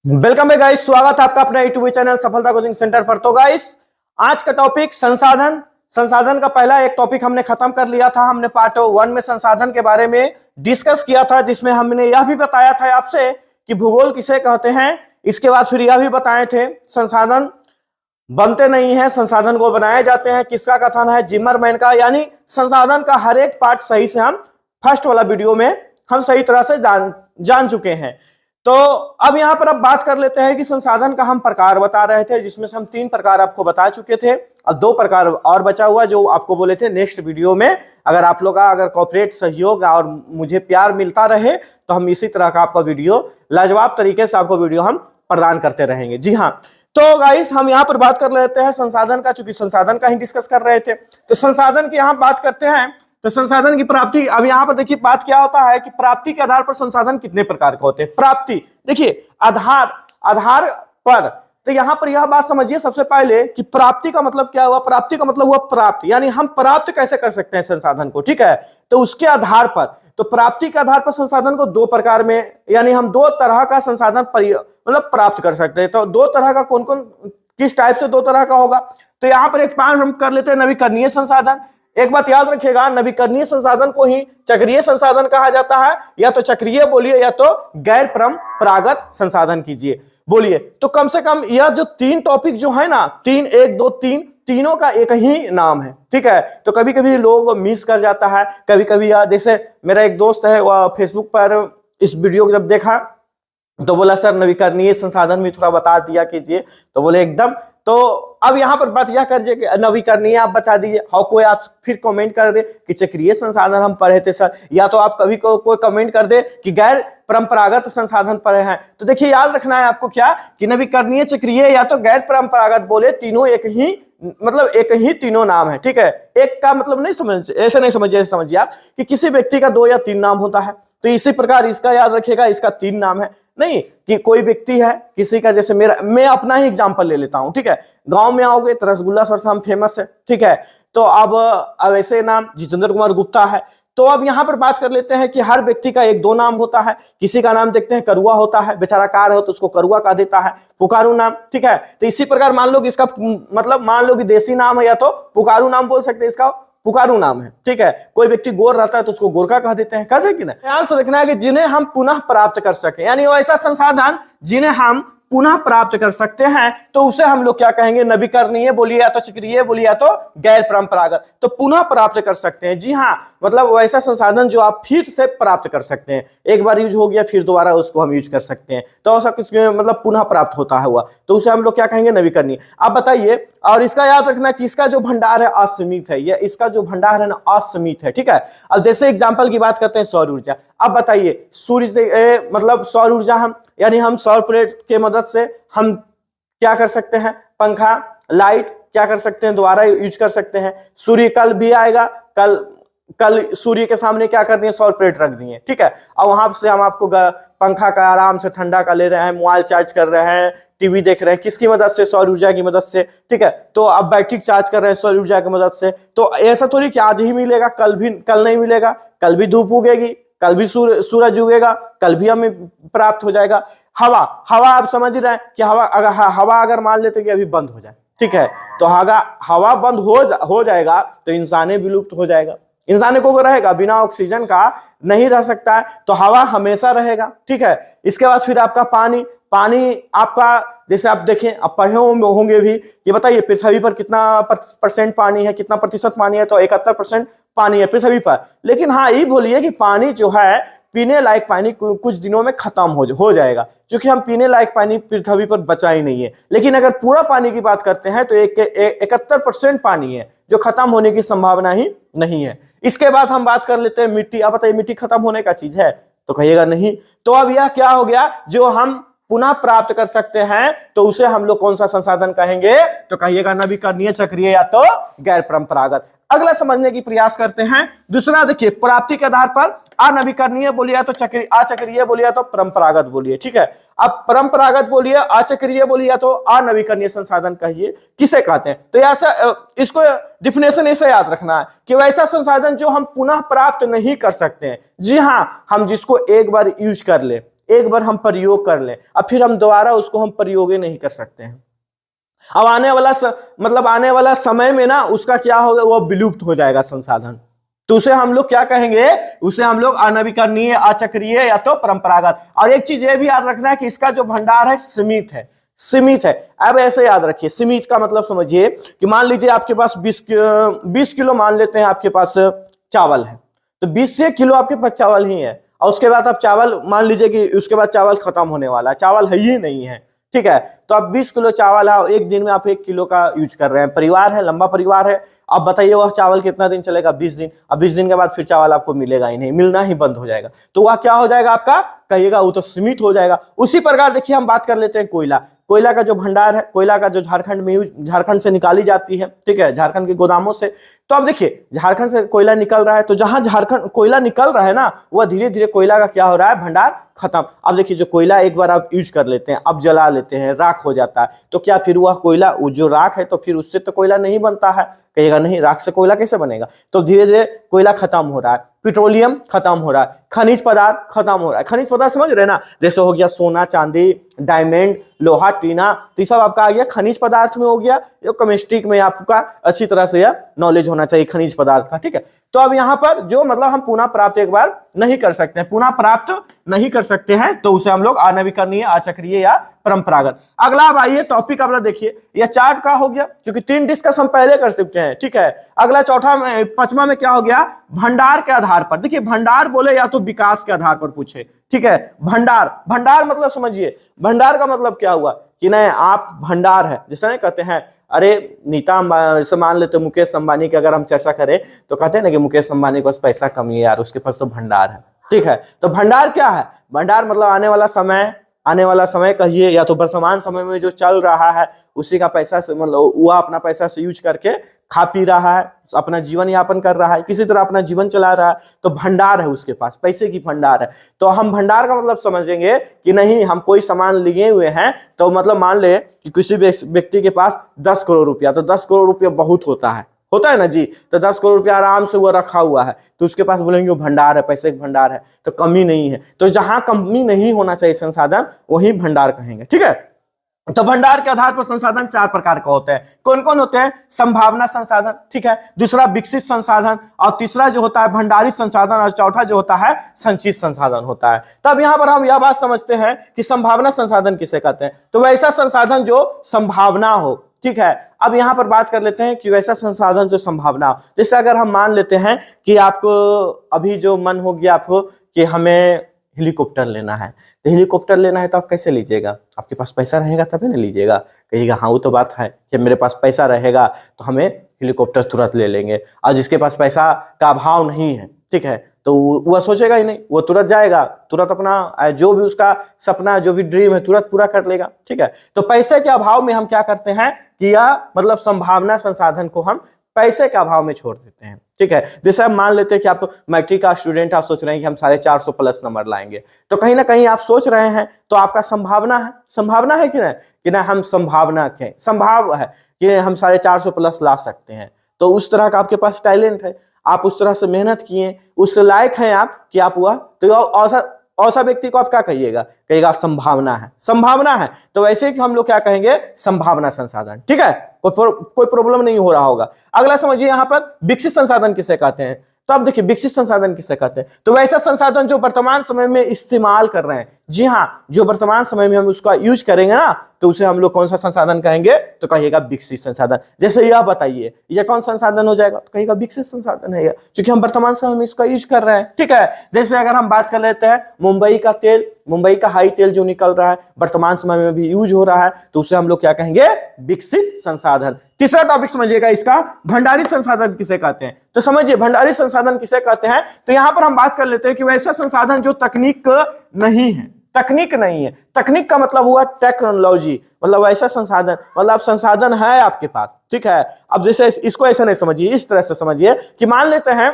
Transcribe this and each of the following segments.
Welcome है guys, स्वागत है आपका अपना यूट्यूब चैनल सफलता कोचिंग सेंटर पर। तो गाइस, आज का टॉपिक संसाधन का पहला एक टॉपिक हमने खत्म कर लिया था। हमने पार्ट 1 में संसाधन के बारे में डिस्कस किया था, जिसमें हमने यह भी बताया था आपसे कि भूगोल किसे कहते हैं। इसके बाद फिर यह भी बताए थे संसाधन बनते नहीं है, संसाधन को बनाए जाते हैं। किसका कथन है? जिमरमैन का। यानी संसाधन का हर एक पार्ट सही से हम फर्स्ट वाला वीडियो में हम सही तरह से जान चुके हैं। तो अब यहां पर अब बात कर लेते हैं कि संसाधन का हम प्रकार बता रहे थे, जिसमें से हम 3 प्रकार आपको बता चुके थे और 2 प्रकार और बचा हुआ जो आपको बोले थे नेक्स्ट वीडियो में। अगर आप लोग का अगर कॉर्पोरेट सहयोग और मुझे प्यार मिलता रहे तो हम इसी तरह का आपका वीडियो लाजवाब तरीके से आपको वीडियो हम प्रदान करते रहेंगे। जी हाँ, तो गाइस हम यहाँ पर बात कर लेते हैं संसाधन का, चूंकि संसाधन का ही डिस्कस कर रहे थे तो संसाधन की यहाँ बात करते हैं। तो संसाधन की प्राप्ति, अब यहाँ पर देखिए बात क्या होता है कि प्राप्ति के आधार पर संसाधन कितने प्रकार के होते हैं। प्राप्ति देखिए आधार पर, तो यहाँ पर यह बात समझिए सबसे पहले कि प्राप्ति का मतलब क्या हुआ। प्राप्ति का मतलब हुआ प्राप्त, यानी हम प्राप्त कैसे कर सकते हैं संसाधन को, ठीक है। तो उसके आधार पर, तो प्राप्ति के आधार पर संसाधन को 2 प्रकार में, यानी हम 2 तरह का संसाधन मतलब प्राप्त कर सकते हैं। तो 2 तरह का कौन कौन, किस टाइप से 2 तरह का होगा। तो यहाँ पर एक पार्ट हम कर लेते हैं नवीकरणीय संसाधन। एक बात याद रखिएगा, नवीकरणीय संसाधन को ही चक्रीय संसाधन कहा जाता है। या तो चक्रीय बोलिए या तो गैर परंपरागत संसाधन कीजिए बोलिए। तो कम से कम यह जो 3 टॉपिक जो है ना, 3 1 2 3 तीनों का एक ही नाम है, ठीक है। तो कभी कभी लोग मिस कर जाता है, कभी कभी जैसे मेरा एक दोस्त है वह फेसबुक पर इस वीडियो को जब देखा तो बोला सर नवीकरणीय संसाधन में थोड़ा बता दिया कीजिए। तो बोले एकदम। तो अब यहाँ पर बात यह करिए कि नवीकरणीय आप बता दीजिए। हाँ, कोई आप फिर कमेंट कर दे कि चक्रीय संसाधन हम पढ़े थे सर, या तो आप कभी कोई कमेंट कर दे कि गैर परंपरागत संसाधन पढ़े हैं। तो देखिए याद रखना है आपको क्या कि नवीकरणीय, चक्रीय या तो गैर परंपरागत बोले, तीनों एक ही मतलब एक ही तीनों नाम है, ठीक है। एक का मतलब नहीं समझ, ऐसे नहीं समझिए, ऐसे समझिए आप कि किसी व्यक्ति का 2 या 3 नाम होता है। तो इसी प्रकार इसका याद रखिएगा, इसका 3 नाम है। नहीं कि कोई व्यक्ति है किसी का, जैसे मैं अपना ही एग्जांपल ले लेता हूं, ठीक है। गांव में आओगे तो रसगुल्ला सरसाम फेमस है, ठीक है। तो अब ऐसे नाम जितेंद्र कुमार गुप्ता है। तो अब यहां पर बात कर लेते हैं कि हर व्यक्ति का 1 2 नाम होता है। किसी का नाम देखते हैं करुआ होता है, बेचारा कार हो तो उसको करुआ कह देता है, पुकारू नाम, ठीक है। तो इसी प्रकार मान लो कि इसका मतलब मान लो कि देसी नाम है या तो पुकारू नाम बोल सकते हैं, इसका पुकारू नाम है, ठीक है। कोई व्यक्ति गोर रहता है तो उसको गोरखा कह देते हैं, कहते हैं कि नहीं। ध्यान से देखना है कि जिन्हें हम पुनः प्राप्त कर सके, यानी वो ऐसा संसाधन जिन्हें हम पुनः प्राप्त कर सकते हैं, तो उसे हम लोग क्या कहेंगे? नवीकरणीय बोलिए या तो चक्रीय बोलिए या तो गैर परंपरागत। तो पुनः प्राप्त कर सकते हैं, जी हाँ, मतलब वैसा संसाधन जो आप फिर से प्राप्त कर सकते हैं। एक बार यूज हो गया फिर दोबारा उसको हम यूज कर सकते हैं, तो ऐसा कुछ मतलब पुनः प्राप्त होता है हुआ, तो उसे हम लोग क्या कहेंगे? नवीकरणीय। आप बताइए, और इसका याद रखना कि इसका जो भंडार है असीमित है, या इसका जो भंडार है ना असीमित है, ठीक है। अब जैसे एग्जाम्पल की बात करते हैं सौर ऊर्जा। अब बताइए सूर्य से मतलब सौर ऊर्जा हम, यानी हम सौर प्लेट के मदद से हम क्या कर सकते हैं? पंखा, लाइट क्या कर सकते हैं? दोबारा यूज कर सकते हैं। सूर्य कल भी आएगा, कल सूर्य के सामने क्या कर दिए? सौर प्लेट रख दिए, ठीक है। और वहां से हम आपको पंखा का आराम से ठंडा का ले रहे हैं, मोबाइल चार्ज कर रहे हैं, टीवी देख रहे हैं, किसकी मदद से? सौर ऊर्जा की मदद से, ठीक है। तो अब बैटरी चार्ज कर रहे हैं सौर ऊर्जा की मदद से। तो ऐसा थोड़ी कि आज ही मिलेगा, कल नहीं मिलेगा, कल भी धूप उगेगी, कल भी सूरज उगेगा, कल भी हमें प्राप्त हो जाएगा। हवा आप समझ रहे हैं कि हवा अगर मान लेते कि अभी बंद हो जाए, ठीक है, तो हवा बंद हो जाएगा तो इंसाने विलुप्त हो जाएगा। इंसाने को रहेगा, बिना ऑक्सीजन का नहीं रह सकता है, तो हवा हमेशा रहेगा, ठीक है। इसके बाद फिर आपका पानी आपका, जैसे आप देखें, आप पढ़े होंगे भी, ये बताइए पृथ्वी पर कितना % पानी है, कितना प्रतिशत पानी है? तो 71% पानी है पृथ्वी पर। लेकिन हाँ, ये बोलिए कि पानी जो है पीने लायक पानी कुछ दिनों में खत्म हो जाएगा, क्योंकि हम पीने लायक पानी पृथ्वी पर बचा ही नहीं है। लेकिन अगर पूरा पानी की बात करते हैं तो 71% पानी है जो खत्म होने की संभावना ही नहीं है। इसके बाद हम बात कर लेते हैं मिट्टी। आप बताइए मिट्टी खत्म होने का चीज है? तो कहिएगा नहीं। तो अब यह क्या हो गया? जो हम पुनः प्राप्त कर सकते हैं, तो उसे हम लोग कौन सा संसाधन कहेंगे? तो कहिएगा नवीकरणीय, चक्रीय या तो गैर परंपरागत। अगला समझने की प्रयास करते हैं। दूसरा देखिए, प्राप्ति के आधार पर अनवीकरणीय बोलिए तो अचक्रीय बोलिए तो परंपरागत बोलिए, ठीक है। अब परंपरागत बोलिए, अचक्रीय बोलिए तो अनवीकरणीय संसाधन कहिए, किसे कहते हैं? तो ऐसा इसको डिफिनेशन ऐसे याद रखना है कि वैसा संसाधन जो हम पुनः प्राप्त नहीं कर सकते हैं। जी हाँ, हम जिसको एक बार यूज कर ले, एक बार हम प्रयोग कर लें, अब फिर हम दोबारा उसको हम प्रयोग ही नहीं कर सकते हैं। अब आने वाला समय में ना उसका क्या होगा, वो विलुप्त हो जाएगा संसाधन। तो उसे हम लोग क्या कहेंगे, उसे हम लोग अनवीकरणीय, अचक्रीय या तो परंपरागत। और एक चीज ये भी याद रखना है कि इसका जो भंडार है सीमित है, सीमित है। अब ऐसे याद रखिए, सीमित का मतलब समझिए कि मान लीजिए आपके पास 20 किलो मान लेते हैं आपके पास चावल है, तो 20 किलो आपके पास चावल ही है, और उसके बाद आप चावल मान लीजिए कि उसके बाद चावल खत्म होने वाला है, चावल है ही नहीं है, ठीक है। तो अब 20 किलो चावल है, एक दिन में आप 1 किलो का यूज कर रहे हैं, परिवार है, लंबा परिवार है। अब बताइए वह चावल कितना दिन चलेगा, 20 दिन। अब 20 दिन के बाद फिर चावल आपको मिलेगा ही नहीं, मिलना ही बंद हो जाएगा। तो वह क्या हो जाएगा आपका, कहिएगा वो तो सीमित हो जाएगा। उसी प्रकार देखिए हम बात कर लेते हैं कोयला। कोयला का जो भंडार है, कोयला का जो झारखंड से निकाली जाती है, ठीक है, झारखंड के गोदामों से। तो अब देखिए झारखंड से कोयला निकल रहा है, तो जहां झारखंड कोयला निकल रहा है ना, वह धीरे धीरे कोयला का क्या हो रहा है, भंडार खत्म। अब देखिए जो कोयला एक बार आप यूज कर लेते हैं, अब जला लेते हैं, राख हो जाता है, तो क्या फिर वह कोयला, वो जो राख है, तो फिर उससे तो कोयला नहीं बनता है, कहिएगा नहीं, राख से कोयला कैसे बनेगा। तो धीरे धीरे कोयला खत्म हो रहा है, पेट्रोलियम खत्म हो रहा है, खनिज पदार्थ खत्म हो रहा है। खनिज पदार्थ समझ रहे ना, जैसे हो गया सोना, चांदी, डायमंड, लोहा, टीना, तो ये सब आपका आ गया खनिज पदार्थ में हो गया। ये केमिस्ट्री में आपका अच्छी तरह से यह नॉलेज होना चाहिए खनिज पदार्थ का, ठीक है। तो अब यहाँ पर जो मतलब हम पुनः प्राप्त एक बार नहीं कर सकते हैं, पुनः प्राप्त नहीं कर सकते हैं, तो उसे हम लोग अनवीकरणीय, अचक्रीय या परंपरागत। अगला अब आइए टॉपिक अपना देखिए, यह चार्ट का हो गया, क्योंकि 3 डिस्कस हम पहले कर चुके हैं, ठीक है। अगला पांचवा में क्या हो गया, भंडार के आधार पर। देखिए भंडार बोले या तो विकास के आधार पर पूछे, ठीक है। भंडार मतलब समझिए, भंडार का मतलब क्या हुआ कि नहीं, आप भंडार है, जैसे नहीं कहते हैं, अरे नीता अंबानी से मान लेते, मुकेश अंबानी की अगर हम चर्चा करें तो कहते हैं ना कि मुकेश अंबानी के पास पैसा कम है यार, उसके पास तो भंडार है, ठीक है। तो भंडार क्या है, भंडार मतलब आने वाला समय कहिए, या तो वर्तमान समय में जो चल रहा है उसी का पैसा से, मतलब वह अपना पैसा से यूज करके खा पी रहा है, अपना जीवन यापन कर रहा है, किसी तरह अपना जीवन चला रहा है, तो भंडार है उसके पास, पैसे की भंडार है। तो हम भंडार का मतलब समझेंगे कि नहीं, हम कोई सामान लिए हुए हैं, तो मतलब मान ले कि किसी व्यक्ति के पास 10 करोड़ रुपया, तो 10 करोड़ रुपया बहुत होता है ना जी। तो 10 करोड़ रुपया आराम से वो रखा हुआ है, तो उसके पास बोलेंगे वो भंडार है, पैसे का भंडार है, तो कमी नहीं है। तो जहां कमी नहीं होना चाहिए संसाधन, वही भंडार कहेंगे, ठीक है। तो भंडार के आधार पर संसाधन 4 प्रकार का होते हैं। कौन कौन होते हैं, संभावना संसाधन, ठीक है, दूसरा विकसित संसाधन, और तीसरा जो होता है भंडारित संसाधन, और चौथा जो होता है संचित संसाधन होता है। तब यहां पर हम यह बात समझते हैं कि संभावना संसाधन किसे कहते हैं, तो वैसा संसाधन जो संभावना हो, ठीक है। अब यहां पर बात कर लेते हैं कि वैसा संसाधन जो संभावना हो, जैसे अगर हम मान लेते हैं कि आपको अभी जो मन हो गया आपको कि हमें हेलीकॉप्टर लेना है, तो हेलीकॉप्टर लेना है तो आप कैसे लीजिएगा, आपके पास पैसा रहेगा तभी ना लीजिएगा। कहिएगा हाँ वो तो बात है कि मेरे पास पैसा रहेगा तो हमें हेलीकॉप्टर तुरंत ले लेंगे, और जिसके पास पैसा का अभाव नहीं है, ठीक है, तो वह सोचेगा ही नहीं, वो तुरंत जाएगा, तुरंत अपना जो भी उसका सपना, जो भी ड्रीम है, तुरंत पूरा कर लेगा, ठीक है। तो पैसे के अभाव में हम क्या करते हैं कि यह मतलब संभावना संसाधन को हम पैसे के अभाव में छोड़ देते हैं, ठीक है। जैसे हम मान लेते हैं कि आप मैट्रिक का स्टूडेंट, आप सोच रहे हैं कि हम 450 प्लस नंबर लाएंगे, तो कहीं ना कहीं आप सोच रहे हैं, तो आपका संभावना है कि ना हम संभाव है कि हम 450 प्लस ला सकते हैं। तो उस तरह का आपके पास टैलेंट है, आप उस तरह से मेहनत किए, उस लायक हैं आप कि आप हुआ, तो ऐसा व्यक्ति को आप क्या कहिएगा संभावना है। तो वैसे कि हम लोग क्या कहेंगे, संभावना संसाधन, ठीक है, कोई प्रॉब्लम नहीं हो रहा होगा। अगला समझिए यहाँ पर विकसित संसाधन किसे कहते हैं, तो अब देखिए विकसित संसाधन किसे कहते हैं, तो वैसा संसाधन जो वर्तमान समय में इस्तेमाल कर रहे हैं, जी हाँ, जो वर्तमान समय में हम उसका यूज करेंगे ना, तो उसे हम लोग कौन सा संसाधन कहेंगे, तो कहिएगा विकसित संसाधन। जैसे यह बताइए यह कौन संसाधन हो जाएगा, तो कहिएगा विकसित संसाधन है, क्योंकि हम वर्तमान समय में इसका यूज कर रहे हैं, ठीक है। जैसे अगर हम बात कर लेते हैं मुंबई का हाई तेल जो निकल रहा है, वर्तमान समय में भी यूज हो रहा है, तो उसे हम लोग क्या कहेंगे, विकसित संसाधन। तीसरा टॉपिक समझिएगा इसका, भंडारित संसाधन किसे कहते हैं, तो समझिए भंडारित संसाधन किसे कहते हैं। तो यहां पर हम बात कर लेते हैं कि वैसा संसाधन जो तकनीक नहीं है, तकनीक का मतलब हुआ टेक्नोलॉजी, मतलब ऐसा संसाधन, मतलब संसाधन है आपके पास, ठीक है। अब जैसे इसको ऐसा नहीं समझिए, इस तरह से समझिए कि मान लेते हैं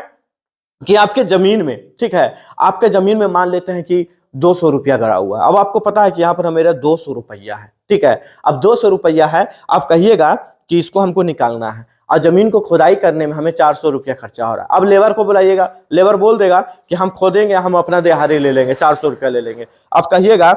कि आपके जमीन में, ठीक है, आपके जमीन में मान लेते हैं कि 200 रुपया गड़ा हुआ है। अब आपको पता है कि यहाँ पर मेरा 200 रुपया है, ठीक है। अब 200 रुपया है, आप कहिएगा कि इसको हमको निकालना है। और जमीन को खुदाई करने में हमें 400 रुपया खर्चा हो रहा है। अब लेबर को बुलाइएगा, लेबर बोल देगा कि हम खोदेंगे, हम अपना दिहाड़ी ले लेंगे, 400 रुपया ले लेंगे। अब कहिएगा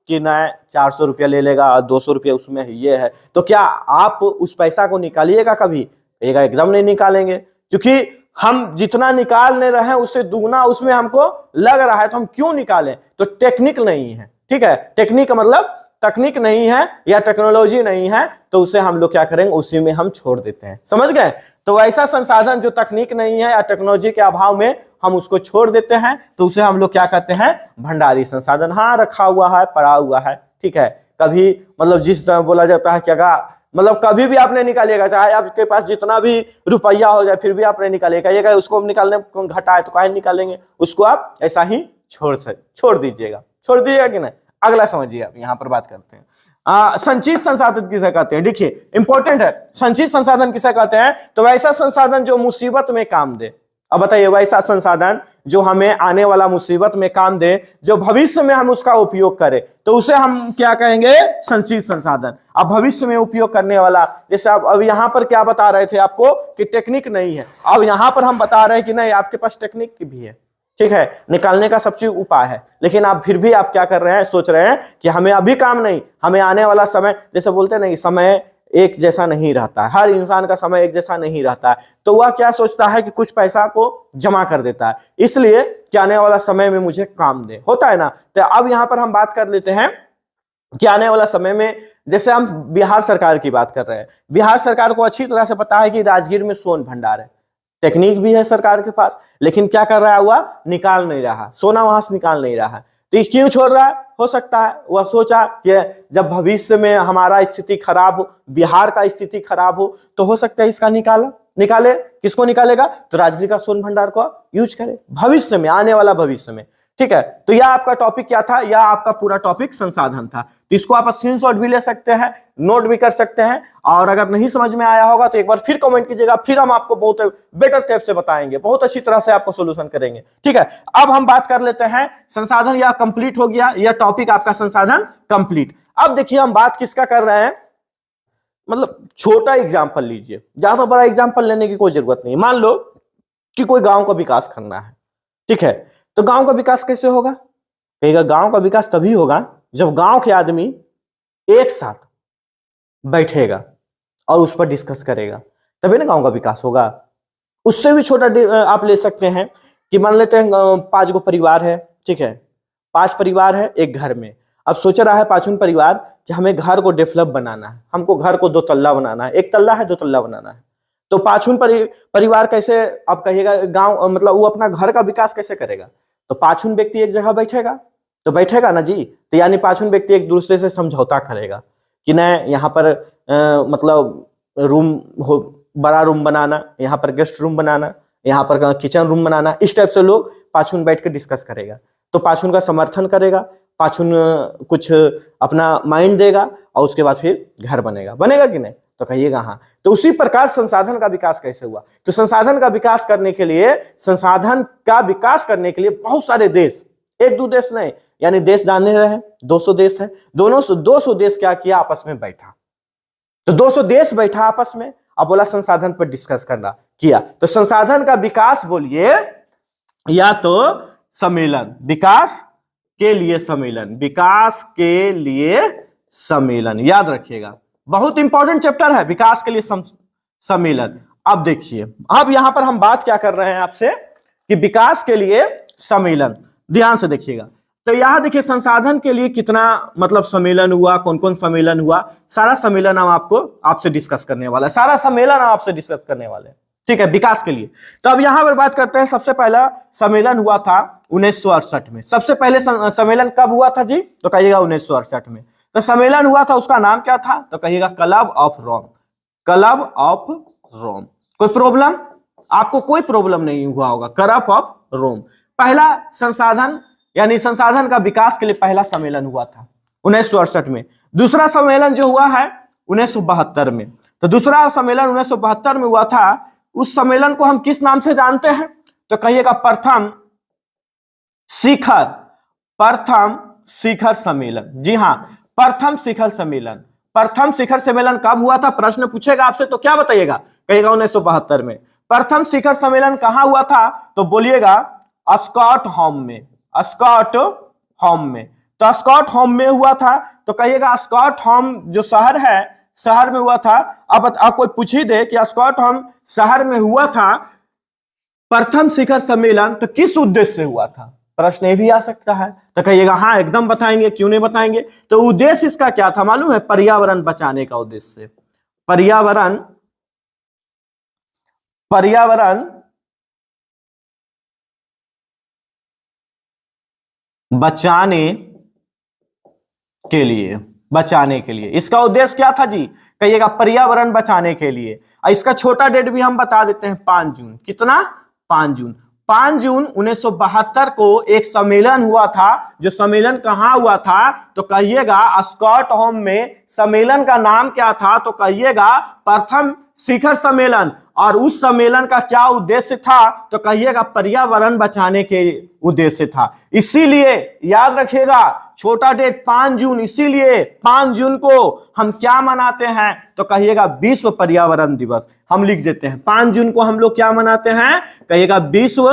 कि ना 400 रुपया ले लेगा और 200 रुपया उसमें ये है, तो क्या आप उस पैसा को निकालिएगा कभी? कहिएगा एकदम नहीं निकालेंगे, क्योंकि हम जितना निकालने रहे हैं उससे दुगना उसमें हमको लग रहा है, तो हम क्यों निकालें? तो टेक्निक नहीं है, ठीक है, टेक्निक का मतलब तकनीक नहीं है या टेक्नोलॉजी नहीं है, तो उसे हम लोग क्या करेंगे, उसी में हम छोड़ देते हैं। समझ गए? तो ऐसा संसाधन जो तकनीक नहीं है या टेक्नोलॉजी के अभाव में हम उसको छोड़ देते हैं, तो उसे हम लोग क्या कहते हैं, भंडारी संसाधन। हाँ, रखा हुआ है, पड़ा हुआ है, ठीक है, कभी मतलब जिस तरह बोला जाता है कि अगर मतलब कभी भी आप नहीं निकालिएगा, चाहे आपके पास जितना भी रुपया हो जाए फिर भी आप नहीं निकालिएगा। ये उसको निकालने घटा है तो काहे निकालेंगे, उसको आप ऐसा ही छोड़ दीजिएगा कि नहीं। अगला समझिए, आप यहाँ पर बात करते हैं संचित संसाधन किसे कहते हैं। देखिए इंपॉर्टेंट है, संचित संसाधन किसे कहते हैं, तो वैसा संसाधन जो मुसीबत में काम दे। अब बताइए, वैसा संसाधन जो हमें आने वाला मुसीबत में काम दे, जो भविष्य में हम उसका उपयोग करें, तो उसे हम क्या कहेंगे, संचित संसाधन। अब भविष्य में उपयोग करने वाला, जैसे अब यहाँ पर क्या बता रहे थे आपको कि टेक्निक नहीं है, अब यहाँ पर हम बता रहे हैं कि नहीं, आपके पास टेक्निक भी है, ठीक है, निकालने का सबसे उपाय है, लेकिन आप फिर भी आप क्या कर रहे हैं, सोच रहे हैं कि हमें अभी काम नहीं, हमें आने वाला समय, जैसे बोलते नहीं, समय एक जैसा नहीं रहता है, हर इंसान का समय एक जैसा नहीं रहता है, तो वह क्या सोचता है कि कुछ पैसा को जमा कर देता है, इसलिए कि आने वाला समय में मुझे काम दे, होता है ना। तो अब यहाँ पर हम बात कर लेते हैं कि आने वाला समय में, जैसे हम बिहार सरकार की बात कर रहे हैं, बिहार सरकार को अच्छी तरह से पता है कि राजगीर में सोन भंडार है, टेक्निक भी है सरकार के पास, लेकिन क्या कर रहा है, वह निकाल नहीं रहा, सोना वहां से निकाल नहीं रहा है। तो क्यों छोड़ रहा है? हो सकता है वह सोचा कि जब भविष्य में हमारा स्थिति खराब हो, बिहार का स्थिति खराब हो, तो हो सकता है इसका निकाले। किसको निकालेगा? तो राजगीर का सोन भंडार को यूज करे भविष्य में, आने वाला भविष्य में, ठीक है। तो यह आपका टॉपिक क्या था, यह आपका पूरा टॉपिक संसाधन था। तो इसको आप स्क्रीनशॉट भी ले सकते हैं, नोट भी कर सकते हैं, और अगर नहीं समझ में आया होगा तो एक बार फिर कमेंट कीजिएगा, फिर हम आपको बहुत बेटर टाइप से बताएंगे, बहुत अच्छी तरह से आपको सोल्यूशन करेंगे, ठीक है। अब हम बात कर लेते हैं संसाधन, यह कंप्लीट हो गया, यह टॉपिक आपका संसाधन कंप्लीट। अब देखिए हम बात किसका कर रहे हैं, मतलब छोटा एग्जाम्पल लीजिए, ज्यादा बड़ा एग्जाम्पल लेने की कोई जरूरत नहीं। मान लो कि कोई गांव का विकास करना है, ठीक है, तो गांव का विकास कैसे होगा? कहेगा गांव का विकास तभी होगा जब गांव के आदमी एक साथ बैठेगा और उस पर डिस्कस करेगा, तभी ना गांव का विकास होगा। उससे भी छोटा आप ले सकते हैं कि मान लेते हैं 5 गो परिवार है, ठीक है, 5 परिवार है एक घर में। अब सोच रहा है पांचों परिवार कि हमें घर को डेवलप बनाना है, हमको घर को 2 तल्ला बनाना है, 1 तल्ला है 2 तल्ला बनाना है। तो पांचों परिवार कैसे, आप कहिएगा गांव मतलब वो अपना घर का विकास कैसे करेगा? तो पांचों व्यक्ति एक जगह बैठेगा, तो बैठेगा ना जी, तो यानी पांचों व्यक्ति एक दूसरे से समझौता करेगा कि न यहाँ पर मतलब रूम हो, बड़ा रूम बनाना, यहाँ पर गेस्ट रूम बनाना, यहाँ पर किचन रूम बनाना, इस टाइप से लोग पांचों बैठ के डिस्कस करेगा। तो पांचों का समर्थन करेगा, पांचों कुछ अपना माइंड देगा, और उसके बाद फिर घर बनेगा कि नहीं? तो कहिएगा हाँ। तो उसी प्रकार संसाधन का विकास कैसे हुआ? तो संसाधन का विकास करने के लिए बहुत सारे देश, 1-2 देश नहीं, यानी देश जाने रहे 200 देश है, दोनों 200 देश क्या किया, आपस में बैठा। तो 200 देश बैठा आपस में, अब बोला संसाधन पर डिस्कस करना किया। तो संसाधन का विकास बोलिए या तो सम्मेलन, विकास के लिए सम्मेलन, याद रखिएगा, बहुत इंपॉर्टेंट चैप्टर है विकास के लिए सम्मेलन। अब देखिए, अब यहां पर हम बात क्या कर रहे हैं आपसे कि विकास के लिए सम्मेलन, ध्यान से देखिएगा। तो यहां देखिए संसाधन के लिए कितना मतलब सम्मेलन हुआ, कौन कौन सम्मेलन हुआ, सारा सम्मेलन हम आपसे डिस्कस करने वाला है, सारा सम्मेलन हम आपसे डिस्कस करने वाले हैं, ठीक है, विकास के लिए। तो अब यहां पर बात करते हैं, सबसे पहला सम्मेलन हुआ था 1968 में। सबसे पहले सम्मेलन कब हुआ था जी? तो कहिएगा 1968 में। तो सम्मेलन हुआ था, उसका नाम क्या था? तो कहिएगा club of Rome, club of Rome. कोई प्रॉब्लम? आपको कोई प्रॉब्लम नहीं हुआ होगा, क्लब ऑफ रोम। पहला संसाधन यानी संसाधन का विकास के लिए पहला सम्मेलन हुआ था 1968 में। दूसरा सम्मेलन जो हुआ है 1972 में। तो दूसरा सम्मेलन 1972 में हुआ था, उस सम्मेलन को हम किस नाम से जानते हैं? तो कहिएगा प्रथम शिखर सम्मेलन। जी हां, प्रथम शिखर सम्मेलन, प्रथम शिखर सम्मेलन कब हुआ था? प्रश्न पूछेगा आपसे तो क्या बताइएगा? कहेगा 1972 में। प्रथम शिखर सम्मेलन कहां हुआ था? तो बोलिएगा स्कॉटहोम में। स्कॉटहोम में, तो स्कॉटहोम में हुआ था, तो कहिएगा स्कॉटहोम जो शहर है, शहर में हुआ था। अब कोई पूछ ही दे कि स्कॉटहोम शहर में हुआ था प्रथम शिखर सम्मेलन, तो किस उद्देश्य से हुआ था? प्रश्न ये भी आ सकता है। तो कहिएगा हाँ एकदम बताएंगे, क्यों नहीं बताएंगे। तो उद्देश्य इसका क्या था मालूम है? पर्यावरण बचाने का उद्देश्य से। पर्यावरण बचाने के लिए इसका उद्देश्य क्या था जी? कहिएगा पर्यावरण बचाने के लिए। और इसका छोटा डेट भी हम बता देते हैं, 5 जून। कितना? 5 जून। 5 जून 1972 को एक सम्मेलन हुआ था। जो सम्मेलन कहां हुआ था? तो कहिएगा स्कॉटहोम में। सम्मेलन का नाम क्या था? तो कहिएगा प्रथम शिखर सम्मेलन। और उस सम्मेलन का क्या उद्देश्य था? तो कहिएगा पर्यावरण बचाने के उद्देश्य था। इसीलिए याद रखिएगा छोटा डेट 5 जून, इसीलिए 5 जून को हम क्या मनाते हैं? तो कहिएगा विश्व पर्यावरण दिवस। हम लिख देते हैं 5 जून को हम लोग क्या मनाते हैं? कहिएगा विश्व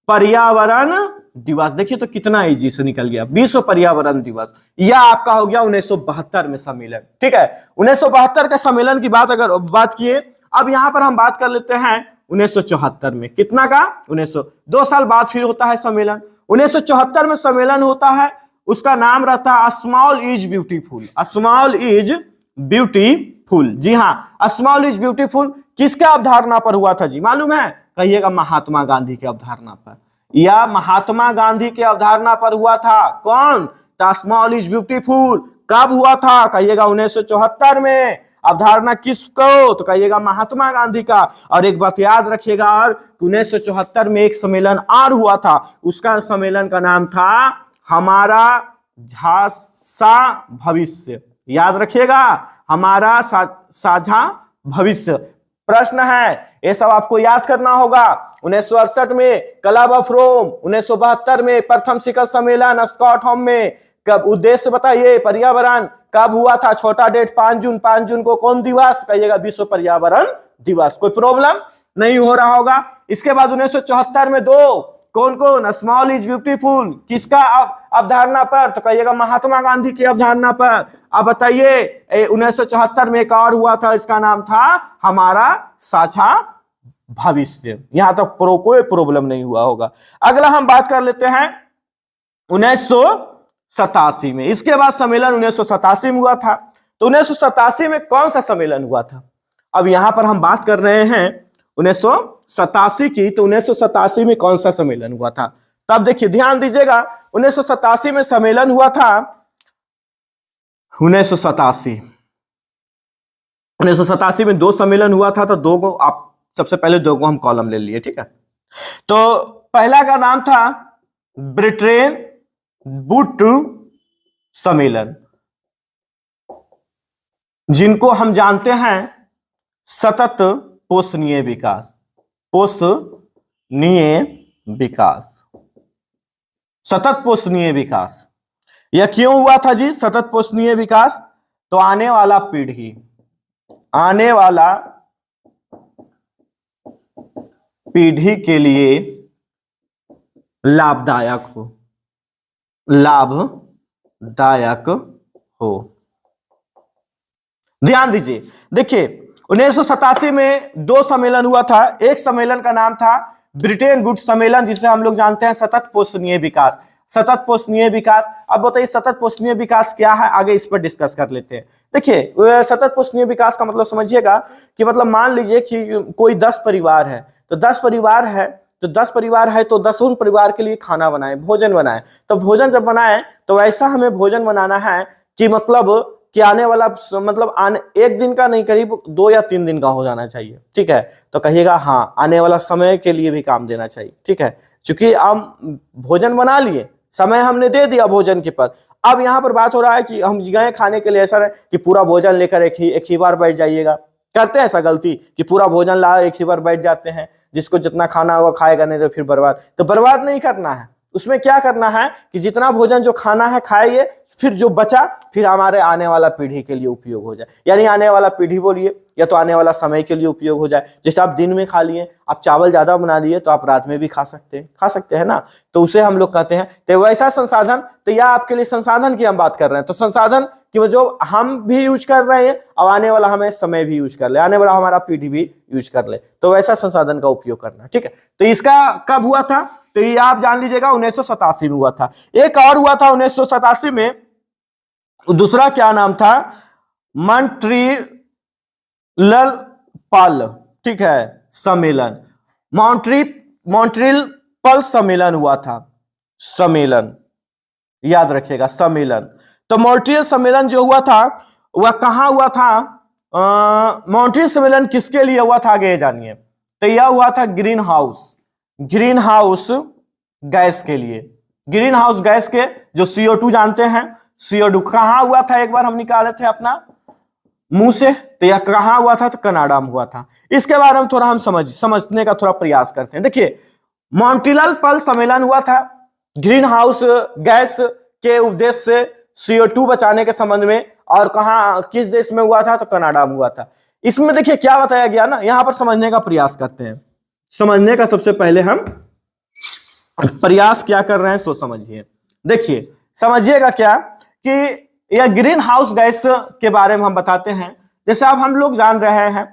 पर्यावरण दिवस। देखिए तो कितना इजी से निकल गया, विश्व पर्यावरण दिवस। यह आपका हो गया 1972 में सम्मेलन। ठीक है, 1972 के सम्मेलन की बात किए। अब यहां पर हम बात कर लेते हैं 1974 में। कितना का? 2 साल बाद फिर होता है सम्मेलन। 1974 में सम्मेलन होता है, उसका नाम रहता है small is beautiful. Small is beautiful, जी हाँ, स्मॉल इज ब्यूटीफुल किसके अवधारणा पर हुआ था जी? मालूम है? कहिएगा महात्मा गांधी के अवधारणा पर। या महात्मा गांधी के अवधारणा पर हुआ था। कौन? Small is beautiful. कब हुआ था? कहिएगा 1974 में। अवधारणा किसको? तो कहिएगा महात्मा गांधी का। और एक बात याद रखिएगा, और 1974 में एक सम्मेलन और हुआ था, उसका सम्मेलन का नाम था हमारा साझा भविष्य। याद रखिएगा, हमारा साझा भविष्य। प्रश्न है, ये सब आपको याद करना होगा। 1968 में क्लब ऑफ रोम, 1972 में प्रथम शिखर सम्मेलन स्कॉटहोम में। कब? उद्देश्य बताइए। पर्यावरण। कब हुआ था? छोटा डेट 5 जून। 5 जून को कौन दिवस? कहिएगा विश्व पर्यावरण दिवस। कोई प्रॉब्लम नहीं हो रहा होगा। इसके बाद 1974 में 2 कौन? स्मॉल इज ब्यूटीफुल किसका अवधारणा पर? तो कहिएगा महात्मा गांधी की अवधारणा पर। अब बताइए 1974 में एक और हुआ था, इसका नाम था हमारा साझा भविष्य। यहां तक कोई प्रॉब्लम नहीं हुआ होगा। अगला हम बात कर लेते हैं 1987 में। इसके बाद सम्मेलन 1987 में हुआ था। तो 1987 में कौन सा सम्मेलन हुआ था? अब यहां पर हम बात कर रहे हैं 1987 की। तो 1987 में कौन सा सम्मेलन हुआ था? तब देखिए ध्यान दीजिएगा, 1987 में सम्मेलन हुआ था 1987 में 2 सम्मेलन हुआ था। तो 2 को आप सबसे पहले 2 को हम कॉलम ले लिए। ठीक है, तो पहला का नाम था ब्रिटेन वुड सम्मेलन, जिनको हम जानते हैं सतत पोषणीय विकास। सतत पोषणीय विकास। यह क्यों हुआ था जी सतत पोषणीय विकास? तो आने वाला पीढ़ी के लिए लाभदायक हो। ध्यान दीजिए, देखिए 1987 में 2 सम्मेलन हुआ था। एक सम्मेलन का नाम था ब्रिटेन वुड सम्मेलन, जिसे हम लोग जानते हैं सतत पोषणीय विकास। सतत पोषणीय विकास। अब बताइए सतत पोषणीय विकास क्या है, आगे इस पर डिस्कस कर लेते हैं। देखिए सतत पोषणीय विकास का मतलब समझिएगा कि मतलब मान लीजिए कि कोई 10 परिवार है, तो 10 परिवार है तो 10 परिवार के लिए खाना बनाए, भोजन बनाए। तो भोजन जब बनाए तो ऐसा हमें भोजन बनाना है कि मतलब कि आने वाला एक दिन का नहीं, करीब 2 या 3 दिन का हो जाना चाहिए। ठीक है, तो कहिएगा हाँ आने वाला समय के लिए भी काम देना चाहिए। ठीक है, चूंकि हम भोजन बना लिए, समय हमने दे दिया भोजन के पर। अब यहाँ पर बात हो रहा है कि हम गए खाने के लिए, ऐसा नहीं कि पूरा भोजन लेकर एक ही बार बैठ जाइएगा। करते हैं ऐसा गलती कि पूरा भोजन ला एक ही बार बैठ जाते हैं, जिसको जितना खाना होगा खाएगा, नहीं तो फिर बर्बाद। तो बर्बाद नहीं करना है, उसमें क्या करना है कि जितना भोजन जो खाना है खाइए, फिर जो बचा फिर हमारे आने वाला पीढ़ी के लिए उपयोग हो जाए, यानी आने वाला पीढ़ी बोलिए या तो आने वाला समय के लिए उपयोग हो जाए। जैसे आप दिन में खा लिए, आप चावल ज्यादा बना लिए तो आप रात में भी खा सकते हैं ना, तो उसे हम लोग कहते हैं। तो वैसा संसाधन, तो यह आपके लिए संसाधन की हम बात कर रहे हैं। तो संसाधन कि वो जो हम भी यूज कर रहे हैं और आने वाला हमें समय भी यूज कर ले, आने वाला हमारा पीढ़ी भी यूज कर ले, तो वैसा संसाधन का उपयोग करना। ठीक है, तो इसका कब हुआ था, तो ये आप जान लीजिएगा 1987 में हुआ था। एक और हुआ था 1987 में, दूसरा क्या नाम था, मॉन्ट्रियल पल, ठीक है, सम्मेलन, मॉन्ट्रियल पल सम्मेलन हुआ था, सम्मेलन याद रखिएगा, सम्मेलन। तो मॉन्ट्रियल सम्मेलन जो हुआ था वह कहां हुआ था, मॉन्ट्रियल सम्मेलन किसके लिए हुआ था आगे जानिए। तो यह हुआ था ग्रीन हाउस गैस के लिए, ग्रीन हाउस गैस के जो CO2 जानते हैं, CO2 कहां हुआ था, एक बार हम निकाले थे अपना मुंह से, तो यह कहां हुआ था, तो कनाडा में हुआ था। इसके बारे में थोड़ा हम समझने का थोड़ा प्रयास करते हैं। देखिए, मॉन्ट्रियल पल सम्मेलन हुआ था ग्रीन हाउस गैस के उद्देश्य से CO2 बचाने के संबंध में, और कहां किस देश में हुआ था, तो कनाडा में हुआ था। इसमें देखिए क्या बताया गया ना, यहां पर समझने का प्रयास करते हैं। समझने का सबसे पहले हम प्रयास क्या कर रहे हैं सो समझिए। देखिए समझिएगा क्या कि यह ग्रीन हाउस गैस के बारे में हम बताते हैं। जैसे अब हम लोग जान रहे हैं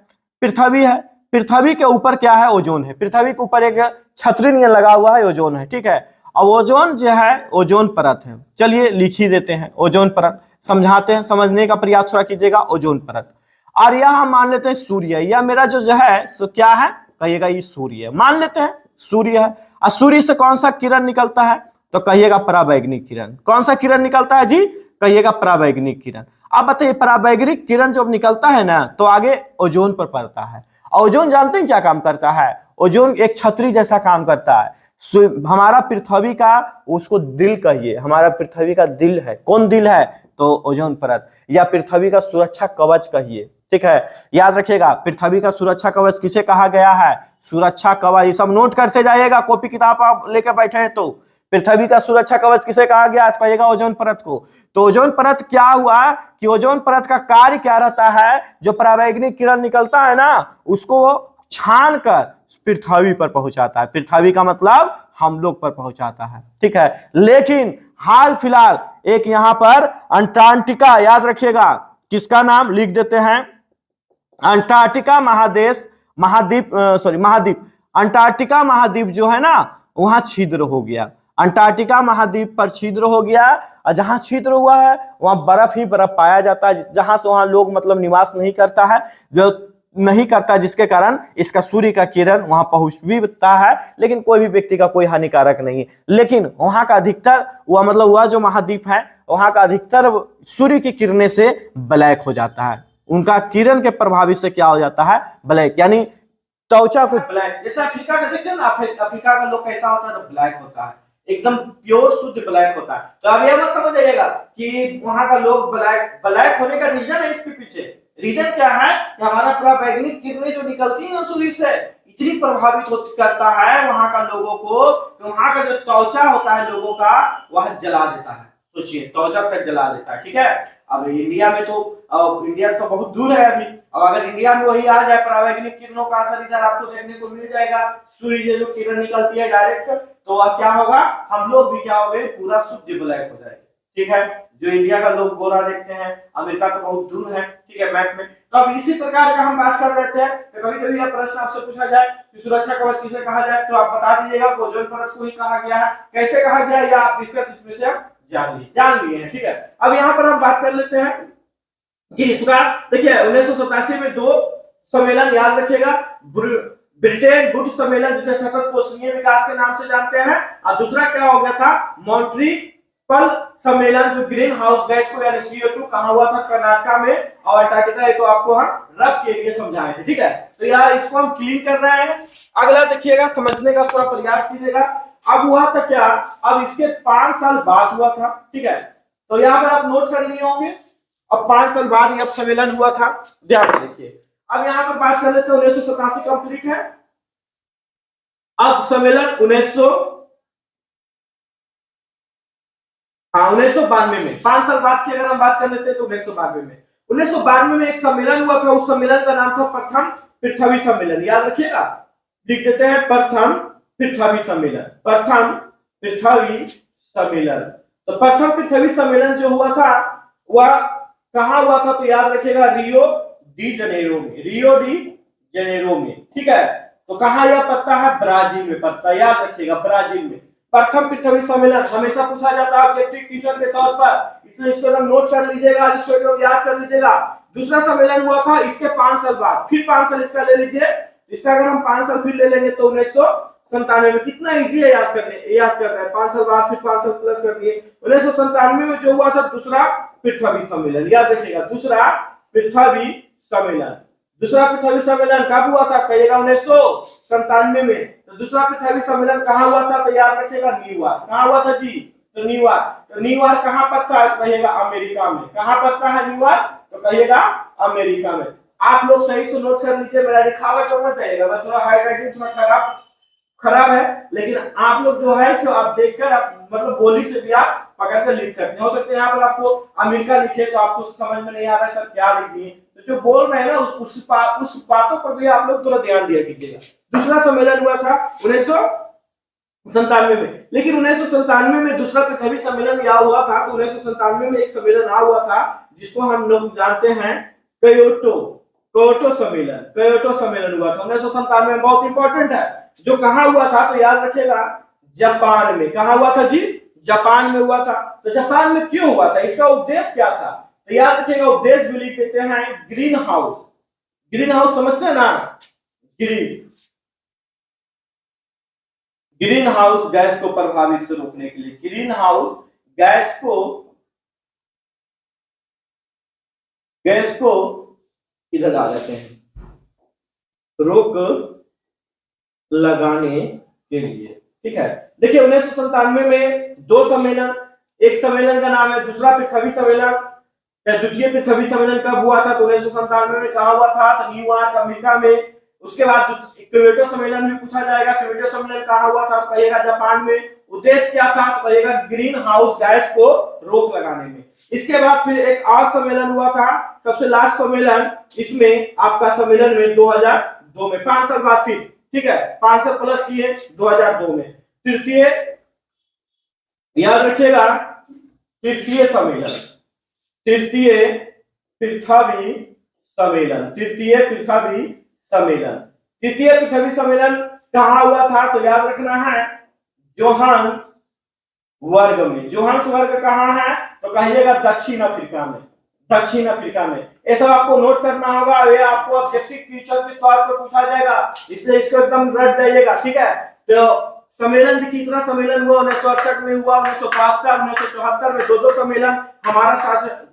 पृथ्वी है, पृथ्वी के ऊपर क्या है, ओजोन है। पृथ्वी के ऊपर एक छतरी नियन लगा हुआ है, ओजोन है, ठीक है। अब ओजोन जो है ओजोन परत है, चलिए लिख ही देते हैं ओजोन परत, समझाते हैं, समझने का प्रयास थोड़ा कीजिएगा। ओजोन परत, और यह हम मान लेते हैं सूर्य, यह मेरा जो है सो क्या है, कहिएगा ये सूर्य, मान लेते हैं सूर्य है। और सूर्य से कौन सा किरण निकलता है, तो कहिएगा पराबैंगनी किरण। कौन सा किरण निकलता है जी, कहिएगा पराबैंगनी किरण। अब बताइए पराबैंगनी किरण जब निकलता है ना, तो आगे ओजोन पर पड़ता है। ओजोन जानते हैं क्या काम करता है, ओजोन एक छतरी जैसा काम करता है। हमारा पृथ्वी का, उसको दिल कहिए, हमारा पृथ्वी का दिल है। कौन दिल है, तो ओजोन परत, या पृथ्वी का सुरक्षा कवच कहिए, ठीक है। याद रखिएगा पृथ्वी का सुरक्षा कवच किसे कहा गया है, सुरक्षा कवच। ये सब नोट करते जाइएगा, कॉपी किताब आप लेकर बैठे हैं तो। पृथ्वी का सुरक्षा कवच किसे कहा गया, तो कहिएगा ओजोन परत को। तो ओजोन परत क्या हुआ कि ओजोन परत का कार्य क्या रहता है, जो पराबैंगनी किरण निकलता है ना, उसको छान कर पृथ्वी पर पहुंचाता है। पृथ्वी का मतलब हम लोग पर पहुंचाता है, ठीक है। लेकिन हाल फिलहाल एक यहां पर अंटार्कटिका, याद रखिएगा किसका नाम लिख देते हैं, अंटार्कटिका महाद्वीप अंटार्कटिका महाद्वीप जो है ना, वहां छिद्र हो गया। अंटार्कटिका महाद्वीप पर छिद्र हो गया, और जहां छिद्र हुआ है वहां बर्फ ही बर्फ पाया जाता है, जहां से वहां लोग मतलब निवास नहीं करता है, जो नहीं करता, जिसके कारण इसका सूर्य का किरण वहां पहुंच भी सकता है, लेकिन कोई भी व्यक्ति का कोई हानिकारक नहीं है। लेकिन वहां का अधिकतर वह मतलब वह जो महाद्वीप है, वहां का अधिकतर सूर्य की किरणें से ब्लैक हो जाता है। उनका किरण के प्रभावी से क्या हो जाता है, ब्लैक, यानी त्वचा को ब्लैक। जैसे अफ्रीका का देखते हैं ना, अफ्रीका का लोग कैसा होता है, तो ब्लैक होता है, एकदम प्योर शुद्ध ब्लैक होता है। तो अब यह मत समझ आइएगा कि वहां का लोग ब्लैक होने का रीजन है, इसके पीछे रीजन क्या है कि हमारा पराबैंगनी किरणें जो निकलती है सूर्य से, इतनी प्रभावित करता है वहां का लोगों को, तो वहां का जो त्वचा होता है लोगों का, वह जला देता है। सोचिए त्वचा तक जला देता है, ठीक है। अब इंडिया में तो इंडिया से बहुत दूर है अभी, अब अगर इंडिया में वही आ जाए पराबैंगनी किरणों का असर इधर आपको देखने को मिल जाएगा, सूर्य जो किरण निकलती है डायरेक्ट, तो वह क्या होगा, हम लोग भी क्या हो गए, पूरा शुद्ध ब्लैक हो जाएगा, ठीक है। जो इंडिया का लोग गोरा देखते हैं, अमेरिका तो बहुत दूर है, ठीक है, मैप में। तो अब इसी प्रकार का हम बात कर रहे हैं। तो कभी कभी यह प्रश्न आपसे पूछा जाए कि सुरक्षा कवच किसे कहा जाए, तो आप बता दीजिएगा ओजोन परत को ही कहा गया है। कैसे कहा गया है, या आप डिस्कस इसमें से जान लिए हैं, ठीक है। अब यहाँ पर हम बात कर लेते हैं कि इसका, देखिए 1987 में 2 सम्मेलन याद रखिएगा, ब्रिटेन वुड सम्मेलन जिसे सतत पोषणीय विकास के नाम से जानते हैं, और दूसरा क्या हो गया था, मॉन्ट्रियल सम्मेलन जो ग्रीन हाउस गैस को यानी CO2 कहां हुआ था, कर्नाटका में, और अंटार्कटिका, ये तो आपको हम रफ के लिए समझाए थे, ठीक है। तो यार इसको हम क्लीन कर रहे हैं। अगला देखिएगा, समझने का थोड़ा प्रयास कीजिएगा। अब हुआ था क्या, अब इसके 5 साल बाद हुआ था, ठीक है। तो यहाँ पर आप नोट कर लिए होंगे, अब 5 साल बाद अब सम्मेलन हुआ था, ध्यान से देखिए। अब यहाँ पर बात कर लेते हैं 1987 कंप्लीट है, अब सम्मेलन हाँ 1992 में, 5 साल बाद की अगर हम बात कर लेते हैं तो 1992 में। 1992 में एक सम्मेलन हुआ था, उस सम्मेलन का नाम था प्रथम पृथ्वी सम्मेलन। याद रखिएगा, लिख देते हैं प्रथम पृथ्वी सम्मेलन, प्रथम पृथ्वी सम्मेलन। तो प्रथम पृथ्वी सम्मेलन जो हुआ था वह कहां हुआ था, तो याद रखिएगा रियो डी जनेरो में, रियो डी जनेरो में, ठीक है। तो कहां यह पड़ता है, ब्राजील में पड़ता है, याद रखिएगा ब्राजील में। प्रथम पृथ्वी सम्मेलन हमेशा पूछा जाता है ऑब्जेक्टिव क्वेश्चन के तौर पर, इसलिए इसको एकदम नोट कर लीजिएगा, इसको एकदम याद कर लीजिएगा। दूसरा सम्मेलन हुआ था इसके 5 साल बाद, फिर 5 साल इसका ले लीजिए, इसका अगर हम 5 साल फिर ले लेंगे तो 1997 में। कितना इजी है याद करने, याद करना है, 5 साल बाद फिर 5 साल प्लस कर दिए। 1997 में जो हुआ था दूसरा पृथ्वी सम्मेलन, याद रखिएगा दूसरा पृथ्वी सम्मेलन। दूसरा पृथ्वी सम्मेलन कब हुआ था, कहिएगा 1997 में। तो दूसरा पृथ्वी सम्मेलन कहां हुआ था, तो याद रखिएगा न्यूयॉर्क। कहां हुआ था जी, तो न्यूयॉर्क। तो न्यूयॉर्क कहां पड़ता है, कहिएगा अमेरिका में। कहां पड़ता है न्यूयॉर्क, तो कहिएगा अमेरिका में। आप लोग सही से नोट कर लीजिए, मेरा लिखावट होना चाहिए, मैं थोड़ा हाईलाइटिंग थोड़ा खराब है, लेकिन आप लोग जो है सो आप देखकर आप मतलब बोली से भी आप पकड़ कर लिख सकते हैं। हो सकता है यहाँ पर आपको अमेरिका लिखे तो आपको समझ में नहीं आ रहा है सर क्या लिख दिए, तो जो बोल रहे हैं ना उस बातों पर भी आप लोग थोड़ा ध्यान दिया कीजिएगा। दूसरा सम्मेलन हुआ था 1997 में, लेकिन 1997 में दूसरा पृथ्वी सम्मेलन यह हुआ था, तो 1997 में एक सम्मेलन आ हुआ था जिसको हम लोग जानते हैं क्योटो सम्मेलन। क्योटो सम्मेलन हुआ था 1997 में, बहुत इंपॉर्टेंट है। जो कहां हुआ था, तो याद रखिएगा जापान में। कहां हुआ था जी, जापान में हुआ था। तो जापान में क्यों हुआ था, इसका उद्देश्य क्या था, तो याद रखिएगा उद्देश्य भी लिख देते हैं ग्रीन हाउस। ग्रीन हाउस समझते हैं ना, ग्रीन हाउस गैस को प्रभावित से रोकने के लिए, ग्रीन हाउस गैस को इधर आ जाते हैं, रोक लगाने के लिए, ठीक है। देखिए 1997 में 2 सम्मेलन, एक सम्मेलन का नाम है दूसरा पृथ्वी सम्मेलन। द्वितीय पृथ्वी सम्मेलन कब हुआ था, तो 1997 में। कहां हुआ था, तो न्यूयॉर्क अमेरिका में। उसके बाद क्योटो सम्मेलन भी पूछा जाएगा, क्योटो सम्मेलन कहां हुआ था, तो कहिएगा जापान में। उद्देश्य क्या था, तो कहिएगा ग्रीन हाउस गैस को रोक लगाने में। इसके बाद फिर एक और सम्मेलन हुआ था, सबसे लास्ट सम्मेलन इसमें आपका सम्मेलन में 2002 में, 5 साल बाद फिर, ठीक है, 5 साल प्लस किए 2002 में। तृतीय याद रखिएगा तृतीय सम्मेलन, तृतीय पृथ्वी सम्मेलन, तृतीय पृथ्वी सम्मेलन। तृतीय पृथ्वी सम्मेलन कहां हुआ था, तो याद रखना है जोहान्सबर्ग में। जोहान्सबर्ग कहां है, तो कहिएगा दक्षिण अफ्रीका में, दक्षिण अफ्रीका में। ये सब आपको नोट करना होगा, ये आपको ऑब्जेक्टिव क्वेश्चन के तौर पर पूछा जाएगा, इसलिए इसको एकदम रट जाइएगा, ठीक है। तो सम्मेलन भी कितना सम्मेलन हुआ, 1968 में हुआ, 1972, 1974 में 2 सम्मेलन। हमारा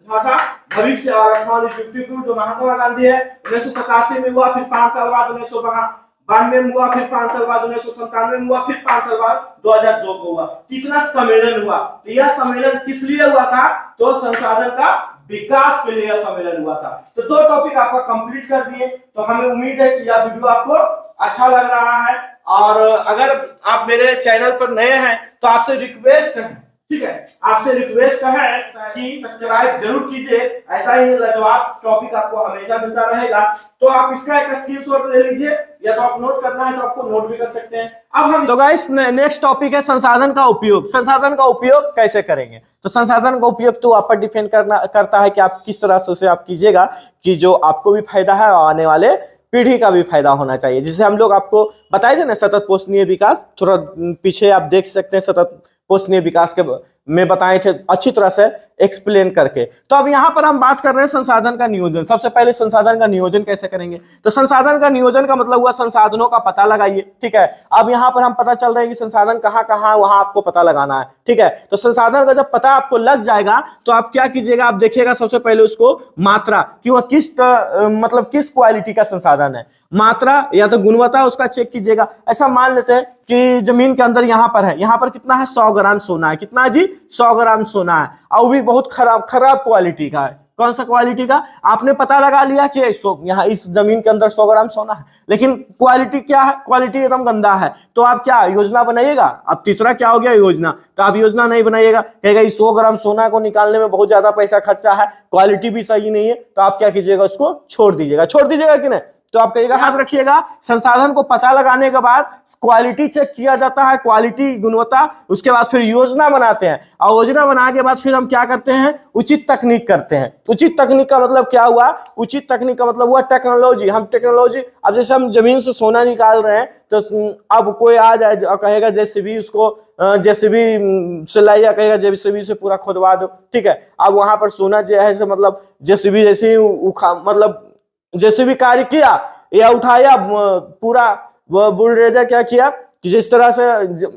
भाषा भविष्य और आसमान जो महात्मा गांधी है 1987 में हुआ, फिर 5 साल बाद 1992 में हुआ, फिर 5 साल बाद 1997 में हुआ, फिर 5 साल बाद 2002 को हुआ। कितना सम्मेलन हुआ, तो यह सम्मेलन किस लिए हुआ था, तो संसाधन का विकास के लिए यह सम्मेलन हुआ था। तो 2 टॉपिक आपका कंप्लीट कर दिए। तो हमें उम्मीद है कि यह वीडियो आपको अच्छा लग रहा है, और अगर आप मेरे चैनल पर नए हैं तो आपसे रिक्वेस्ट है, ठीक है, आपसे रिक्वेस्ट है कि सब्सक्राइब जरूर कीजिए। ऐसा ही लाजवाब टॉपिक आपको हमेशा मिलता रहेगा। तो आप इसका एक स्क्रीनशॉट ले लीजिए, या तो आप नोट करना है तो आपको नोट भी कर सकते हैं। अब हम तो गाइस नेक्स्ट टॉपिक है संसाधन का उपयोग। संसाधन का उपयोग कैसे करेंगे, तो संसाधन का उपयोग तो आप पर डिपेंड करता है कि आप किस तरह से उसे आप कीजिएगा कि जो आपको भी फायदा है और आने वाले पीढ़ी का भी फायदा होना चाहिए। जिसे हम लोग आपको बताए थे ना सतत पोषणीय विकास, थोड़ा पीछे आप देख सकते हैं, सतत पोषणीय विकास के में बताए थे अच्छी तरह से एक्सप्लेन करके। तो अब यहाँ पर हम बात कर रहे हैं संसाधन का नियोजन। सबसे पहले संसाधन का नियोजन कैसे करेंगे, तो संसाधन का नियोजन का मतलब हुआ संसाधनों का पता लगाइए, ठीक है। अब यहाँ पर हम पता चल रहा है कि संसाधन कहाँ कहाँ, वहां आपको पता लगाना है, ठीक है। तो संसाधन का जब पता आपको लग जाएगा तो आप क्या कीजिएगा, आप देखिएगा सबसे पहले उसको मात्रा कि वह किस मतलब किस क्वालिटी का संसाधन है, मात्रा या तो गुणवत्ता उसका चेक कीजिएगा। ऐसा मान लेते हैं कि जमीन के अंदर यहाँ पर है, यहाँ पर कितना है 100 ग्राम सोना है, कितना है जी 100 ग्राम सोना है, और भी बहुत खराब क्वालिटी का है, कौन सा क्वालिटी का? आपने पता लगा लिया कि यहाँ इस जमीन के अंदर 100 ग्राम सोना है, लेकिन क्वालिटी क्या है? क्वालिटी एकदम गंदा है। तो आप क्या योजना बनाइएगा? अब तीसरा क्या हो गया? योजना। तो आप योजना नहीं बनाइएगा, कहेगा इस 100 ग्राम सोना को निकालने में बहुत ज्यादा पैसा खर्चा है, क्वालिटी भी सही नहीं है, तो आप क्या कीजिएगा? उसको छोड़ दीजिएगा कि नहीं? तो आप कहिएगा, याद रखिएगा, संसाधन को पता लगाने के बाद क्वालिटी चेक किया जाता है, क्वालिटी गुणवत्ता, उसके बाद फिर योजना बनाते हैं, और योजना बनाने के बाद फिर हम क्या करते हैं? उचित तकनीक करते हैं। उचित तकनीक का मतलब क्या हुआ? उचित तकनीक का मतलब हुआ टेक्नोलॉजी। हम टेक्नोलॉजी, अब जैसे हम जमीन से सोना निकाल रहे हैं, तो अब कोई आ जाए और कहेगा जेसीबी, उसको जेसीबी से लाइए, कहेगा जेसीबी से पूरा खोदवा दो, ठीक है। अब वहां पर सोना जो है मतलब जेसीबी जैसे मतलब जैसे भी कार्य किया या उठाया, पूरा बुलडोजर क्या किया कि जिस तरह से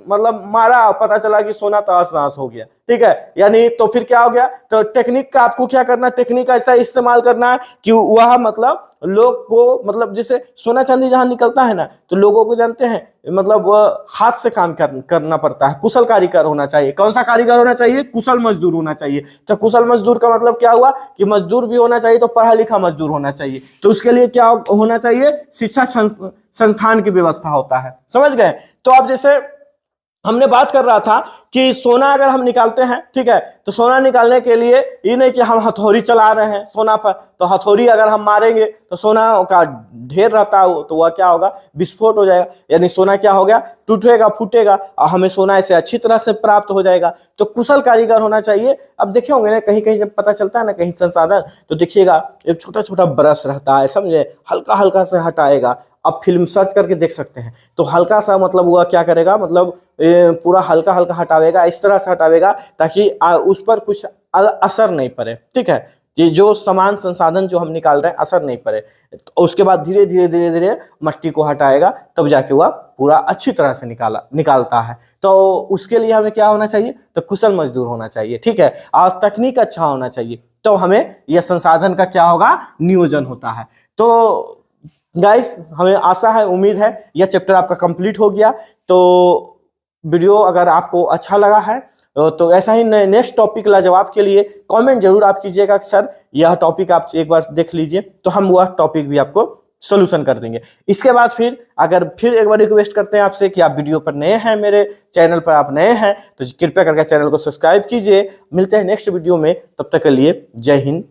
मतलब मारा, पता चला कि सोना तहस नहस हो गया, ठीक है। यानी तो फिर क्या हो गया? तो टेक्निक का आपको क्या करना? टेक्निक का ऐसा इस्तेमाल करना है कि वह मतलब लोग को, मतलब जैसे सोना चांदी जहां निकलता है ना, तो लोगों को जानते हैं मतलब हाथ से काम करना पड़ता है, कुशल कारीगर होना चाहिए। कौन सा कारीगर होना चाहिए? कुशल मजदूर होना चाहिए। तो कुशल मजदूर का मतलब क्या हुआ कि मजदूर भी होना चाहिए, तो पढ़ा लिखा मजदूर होना चाहिए। तो उसके लिए क्या होना चाहिए? शिक्षा संस्थान की व्यवस्था होता है, समझ गए? तो अब जैसे हमने बात कर रहा था कि सोना अगर हम निकालते हैं, ठीक है, तो सोना निकालने के लिए ये नहीं कि हम हथौड़ी चला रहे हैं सोना पर, तो हथौड़ी अगर हम मारेंगे तो सोना का ढेर रहता है, तो वह क्या होगा? विस्फोट हो जाएगा, यानी सोना क्या हो गया? टूटेगा, फूटेगा, और हमें सोना ऐसे अच्छी तरह से प्राप्त हो जाएगा। तो कुशल कारीगर होना चाहिए। अब देखे होंगे ना, कहीं कहीं जब पता चलता है ना कहीं संसाधन, तो देखिएगा एक छोटा छोटा ब्रश रहता है, समझे, हल्का हल्का से हटाएगा। अब फिल्म सर्च करके देख सकते हैं, तो हल्का सा मतलब वह क्या करेगा? मतलब पूरा हल्का हल्का हटावेगा, इस तरह से हटावेगा ताकि उस पर कुछ असर नहीं पड़े, ठीक है। ये जो समान संसाधन जो हम निकाल रहे हैं असर नहीं पड़े, तो उसके बाद धीरे धीरे धीरे धीरे मट्टी को हटाएगा, तब जाके वह पूरा अच्छी तरह से निकालता है। तो उसके लिए हमें क्या होना चाहिए? तो कुशल मजदूर होना चाहिए, ठीक है, और तकनीक अच्छा होना चाहिए, तो हमें यह संसाधन का क्या होगा? नियोजन होता है। तो गाइस, हमें आशा है, उम्मीद है यह चैप्टर आपका कंप्लीट हो गया। तो वीडियो अगर आपको अच्छा लगा है तो ऐसा ही नेक्स्ट टॉपिक लाजवाब के लिए कमेंट जरूर आप कीजिएगा, सर यह टॉपिक आप एक बार देख लीजिए, तो हम वह टॉपिक भी आपको सोल्यूशन कर देंगे। इसके बाद फिर अगर फिर एक बार रिक्वेस्ट करते हैं आपसे कि आप वीडियो पर नए हैं, मेरे चैनल पर आप नए हैं, तो कृपया करके चैनल को सब्सक्राइब कीजिए। मिलते हैं नेक्स्ट वीडियो में, तब तक के लिए जय हिंद,